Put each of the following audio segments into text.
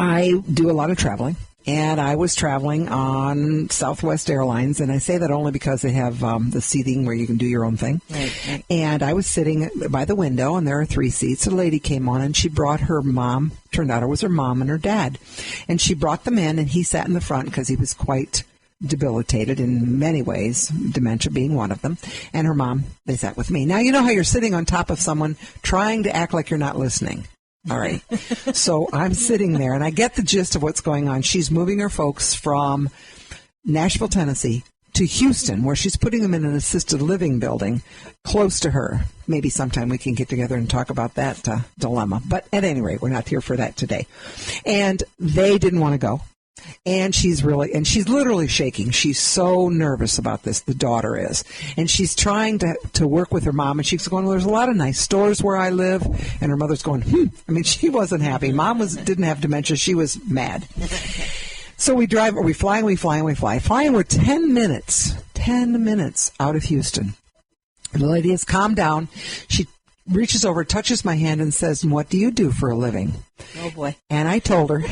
I do a lot of traveling, and I was traveling on Southwest Airlines, and I say that only because they have the seating where you can do your own thing. Right. And I was sitting by the window, and there are 3 seats. A lady came on, and she brought her mom. Turned out it was her mom and her dad. And she brought them in, and he sat in the front because he was quite debilitated in many ways, dementia being one of them. And her mom, they sat with me. Now, you know how you're sitting on top of someone trying to act like you're not listening. All right. So I'm sitting there, and I get the gist of what's going on. She's moving her folks from Nashville, Tennessee, to Houston, where she's putting them in an assisted living building close to her. Maybe sometime we can get together and talk about that dilemma. But at any rate, we're not here for that today. And they didn't want to go. And she's literally shaking. She's so nervous about this, the daughter is. And she's trying to work with her mom, and she's going, well, there's a lot of nice stores where I live. And her mother's going, I mean, she wasn't happy. Mom didn't have dementia. She was mad. So we fly. Flying, we're 10 minutes out of Houston. The lady has calmed down. She reaches over, touches my hand, and says, what do you do for a living? Oh, boy. And I told her,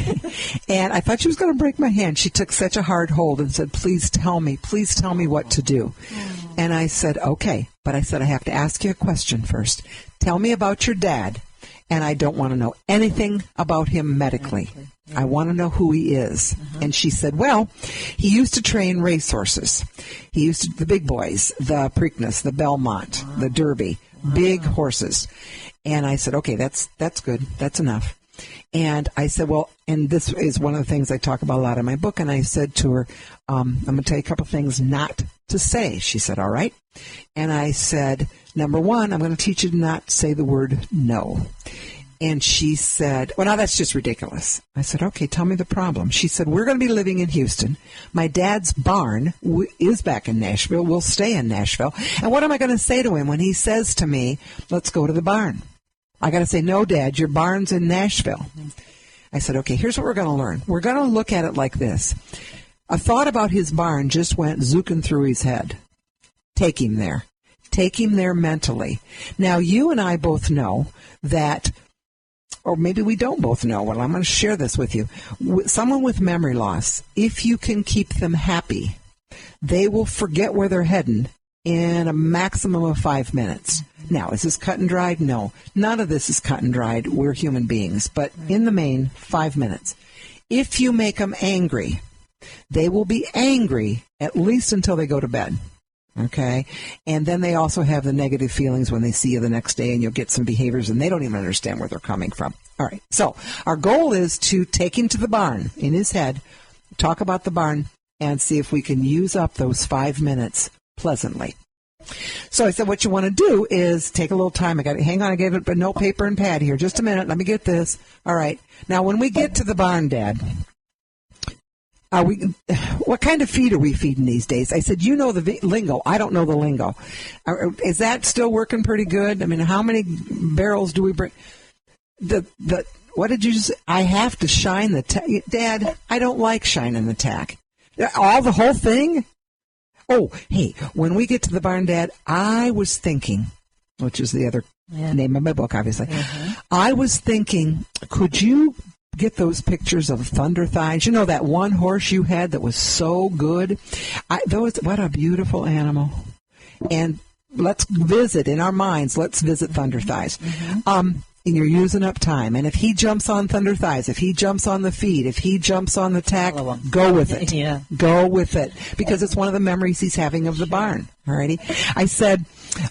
and I thought she was going to break my hand. She took such a hard hold and said, please tell me what to do. Oh. And I said, okay. But I said, I have to ask you a question first. Tell me about your dad. And I don't want to know anything about him medically. I want to know who he is. Uh-huh. And she said, well, he used to train racehorses. He used to, the big boys, the Preakness, the Belmont, the Derby, big horses. And I said, okay, that's good. That's enough. And I said, well, and this is one of the things I talk about a lot in my book. And I said to her, I'm going to tell you a couple of things not to say. She said, all right. And I said, number one, I'm going to teach you to not say the word no. And she said, well, now that's just ridiculous. I said, okay, tell me the problem. She said, we're going to be living in Houston. My dad's barn is back in Nashville. We'll stay in Nashville. And what am I going to say to him when he says to me, let's go to the barn? I got to say, no, Dad, your barn's in Nashville. I said, okay, here's what we're going to learn. We're going to look at it like this. A thought about his barn just went zooking through his head. Take him there. Take him there mentally. Now, you and I both know that, or maybe we don't both know. Well, I'm going to share this with you. Someone with memory loss, if you can keep them happy, they will forget where they're heading in a maximum of 5 minutes. Now, is this cut and dried? No. None of this is cut and dried. We're human beings. But in the main, 5 minutes. If you make them angry, they will be angry at least until they go to bed. Okay? And then they also have the negative feelings when they see you the next day, and you'll get some behaviors, and they don't even understand where they're coming from. All right. So our goal is to take him to the barn in his head, talk about the barn, and see if we can use up those 5 minutes pleasantly. So I said, what you want to do is take a little time. Hang on, I gave it a note, paper, and pad here. Just a minute. Let me get this. All right. Now, when we get to the barn, Dad, what kind of feed are we feeding these days? I said, you know the lingo. I don't know the lingo. Is that still working pretty good? I mean, how many barrels do we bring? What did you say? I have to shine the tack. Dad, I don't like shining the tack. The whole thing? Oh, hey, when we get to the barn, Dad, I was thinking, which is the other name of my book, obviously. Mm-hmm. I was thinking, could you get those pictures of Thunder Thighs? You know that one horse you had that was so good? What a beautiful animal. And let's visit, in our minds, let's visit Thunder Thighs. Mm-hmm. And you're using up time. And if he jumps on Thunder Thighs, if he jumps on the feed, if he jumps on the tack, go with it. Yeah. Go with it. Because it's one of the memories he's having of the barn. All righty? I said,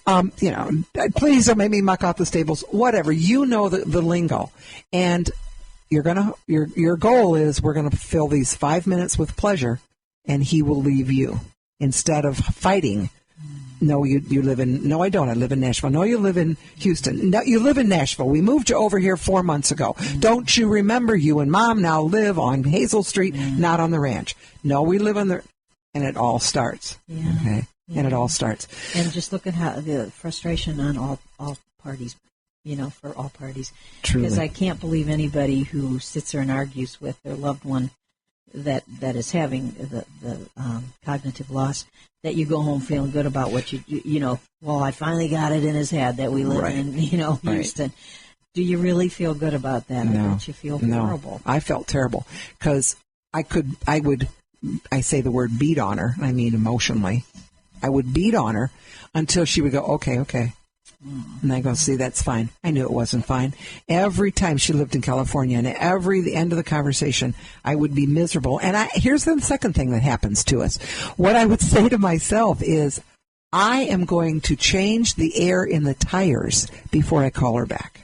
please don't make me muck out the stables. Whatever. You know the lingo. And your goal is we're going to fill these 5 minutes with pleasure, and he will leave you instead of fighting. No, you live in, no, I don't. I live in Nashville. No, you live in Houston. No, you live in Nashville. We moved you over here 4 months ago. Mm-hmm. Don't you remember you and Mom now live on Hazel Street, not on the ranch? No, we live on and it all starts. Yeah. Okay. Yeah. And it all starts. And just look at how the frustration on all parties, for all parties. Truly. Because I can't believe anybody who sits there and argues with their loved one that is having the cognitive loss, that you go home feeling good about what well, I finally got it in his head that we live in, Houston. Do you really feel good about that? No. I bet you feel horrible. I felt terrible because I say the word beat on her. I mean emotionally. I would beat on her until she would go, okay. And I go, see, that's fine. I knew it wasn't fine. Every time she lived in California, and the end of the conversation, I would be miserable. And here's the second thing that happens to us. What I would say to myself is, I am going to change the air in the tires before I call her back.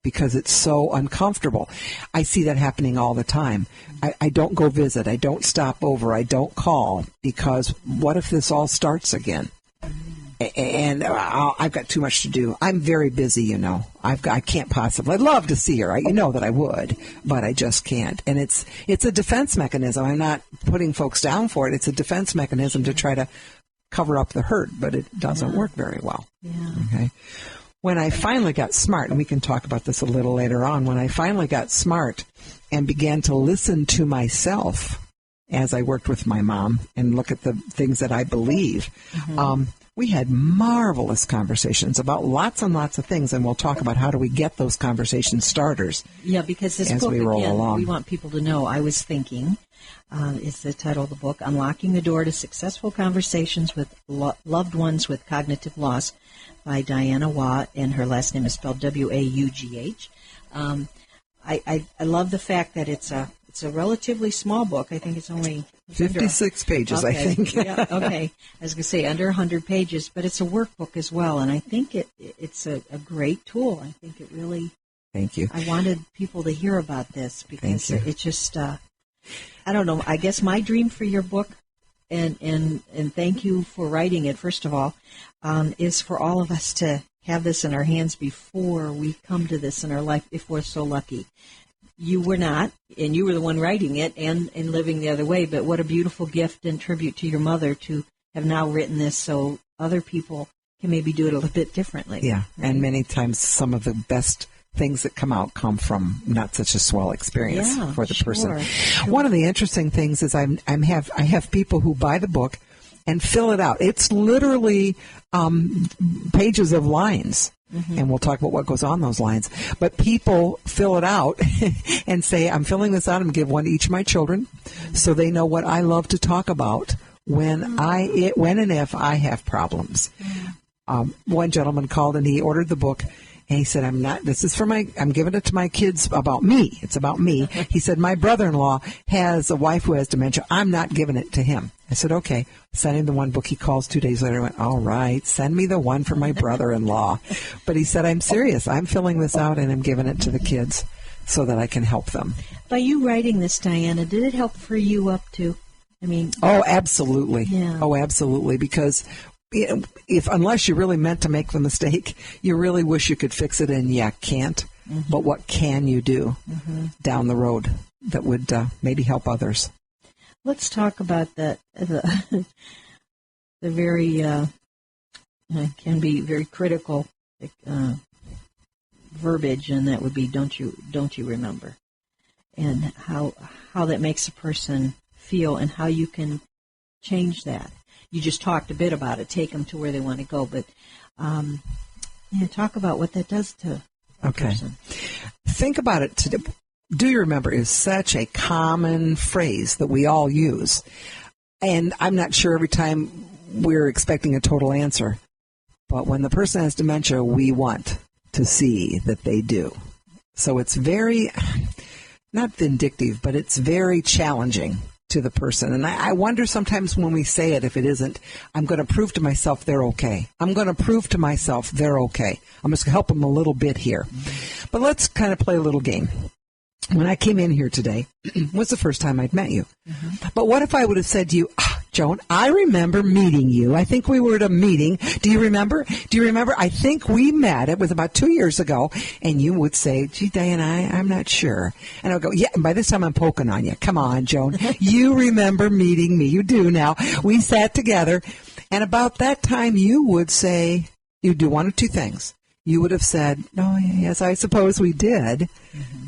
Because it's so uncomfortable. I see that happening all the time. I don't go visit. I don't stop over. I don't call because what if this all starts again? And I've got too much to do. I'm very busy, you know. I can't possibly. I'd love to see her. You know that I would, but I just can't. And it's a defense mechanism. I'm not putting folks down for it. It's a defense mechanism to try to cover up the hurt, but it doesn't work very well. Yeah. Okay. When I finally got smart, and we can talk about this a little later on, when I finally got smart and began to listen to myself as I worked with my mom and look at the things that I believe, we had marvelous conversations about lots and lots of things, and we'll talk about how do we get those conversation starters. Yeah, because this as book, we roll again, along. We want people to know, I was thinking, is the title of the book, Unlocking the Door to Successful Conversations with Loved Ones with Cognitive Loss by Diana Waugh, and her last name is spelled W-A-U-G-H. I love the fact that it's a relatively small book. I think it's only 56 pages, okay. I think. Yeah, okay. I was going to say under 100 pages, but it's a workbook as well, and I think it's a great tool. I think it really... Thank you. I wanted people to hear about this because it's just, I don't know, I guess my dream for your book, and thank you for writing it, first of all, is for all of us to have this in our hands before we come to this in our life, if we're so lucky. You were not, and you were the one writing it and living the other way, but what a beautiful gift and tribute to your mother to have now written this so other people can maybe do it a little bit differently. Yeah, right? And many times some of the best things that come out come from not such a swell experience for the person. Sure. One of the interesting things is I have people who buy the book and fill it out. It's literally pages of lines. And we'll talk about what goes on those lines. But people fill it out and say, I'm filling this out. I'm going to give one to each of my children so they know what I love to talk about when and if I have problems. One gentleman called and he ordered the book. And he said, I'm giving it to my kids about me. It's about me. He said, my brother-in-law has a wife who has dementia. I'm not giving it to him. I said, okay. Send him the one book. He calls 2 days later and went, all right, send me the one for my brother-in-law. But he said, I'm serious. I'm filling this out and I'm giving it to the kids so that I can help them. By you writing this, Diana, did it help free you up too? I mean... Oh, absolutely. Yeah. Oh, absolutely. Because... unless you really meant to make the mistake, you really wish you could fix it, and you can't. But what can you do down the road that would maybe help others? Let's talk about the very can be very critical verbiage, and that would be don't you remember, and how that makes a person feel, and how you can change that. You just talked a bit about it, take them to where they want to go, but talk about what that does to a person. Think about it today. Do you remember is such a common phrase that we all use. And I'm not sure every time we're expecting a total answer. But when the person has dementia, we want to see that they do. So it's very, not vindictive, but it's very challenging to the person. And I wonder sometimes when we say it, if it isn't, I'm going to prove to myself they're okay. I'm going to prove to myself they're okay. I'm just going to help them a little bit here. But let's kind of play a little game. When I came in here today, it was the first time I'd met you. But what if I would have said to you, Joan, I remember meeting you. I think we were at a meeting. Do you remember? I think we met. It was about 2 years ago. And you would say, gee, Diana, I'm not sure. And I'll go, yeah, and by this time I'm poking on you. Come on, Joan. You remember meeting me. You do now. We sat together. And about that time you would say, you'd do one of two things. You would have said, oh, yes, I suppose we did.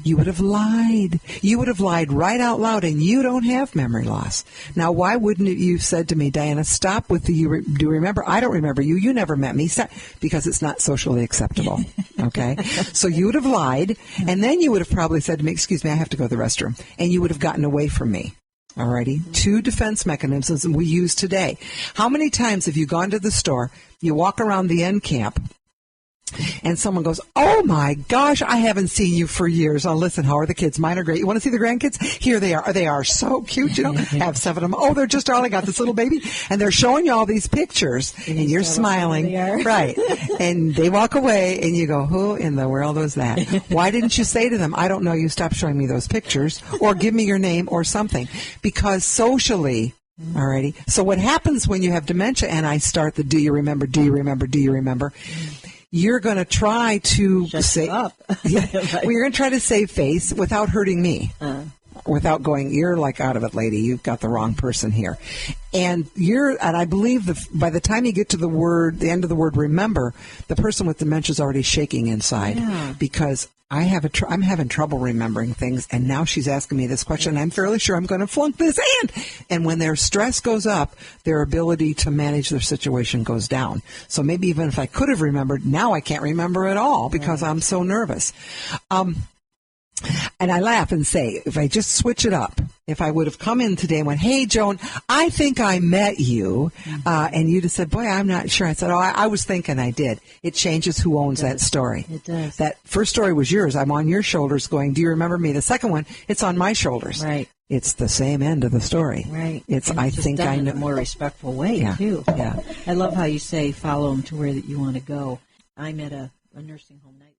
You would have lied. You would have lied right out loud, and you don't have memory loss. Now, why wouldn't you have said to me, Diana, stop with the do you remember? I don't remember you. You never met me. Stop. Because it's not socially acceptable. Okay? So you would have lied, and then you would have probably said to me, excuse me, I have to go to the restroom. And you would have gotten away from me. Alrighty? 2 defense mechanisms we use today. How many times have you gone to the store, you walk around the end cap, and someone goes, oh my gosh, I haven't seen you for years. Oh, listen, how are the kids? Mine are great. You want to see the grandkids? Here they are. They are so cute, you know. Have 7 of them. Oh, they're just darling. Got this little baby. And they're showing you all these pictures, and you're smiling. Right. And they walk away, and you go, who in the world was that? Why didn't you say to them, I don't know you, stop showing me those pictures, or give me your name or something? Because socially, alrighty. So what happens when you have dementia, and I start the do you remember, do you remember, do you remember? You're going to try to say up. Yeah, well, you're going to try to save face without hurting me, without going, you're like out of it, lady. You've got the wrong person here, and I believe by the time you get to the end of the word remember, the person with dementia is already shaking inside because I'm having trouble remembering things, and now she's asking me this question, and I'm fairly sure I'm going to flunk this. And when their stress goes up, their ability to manage their situation goes down. So maybe even if I could have remembered, now I can't remember at all because I'm so nervous. And I laugh and say, if I just switch it up, if I would have come in today and went, hey, Joan, I think I met you, and you'd have said, boy, I'm not sure. I said, oh, I was thinking I did. It changes who owns that story. It does. That first story was yours. I'm on your shoulders going, do you remember me? The second one, it's on my shoulders. Right. It's the same end of the story. Right. It's, and I think I know. In a more respectful way, too. Yeah. I love how you say follow them to where that you want to go. I'm at a nursing home night.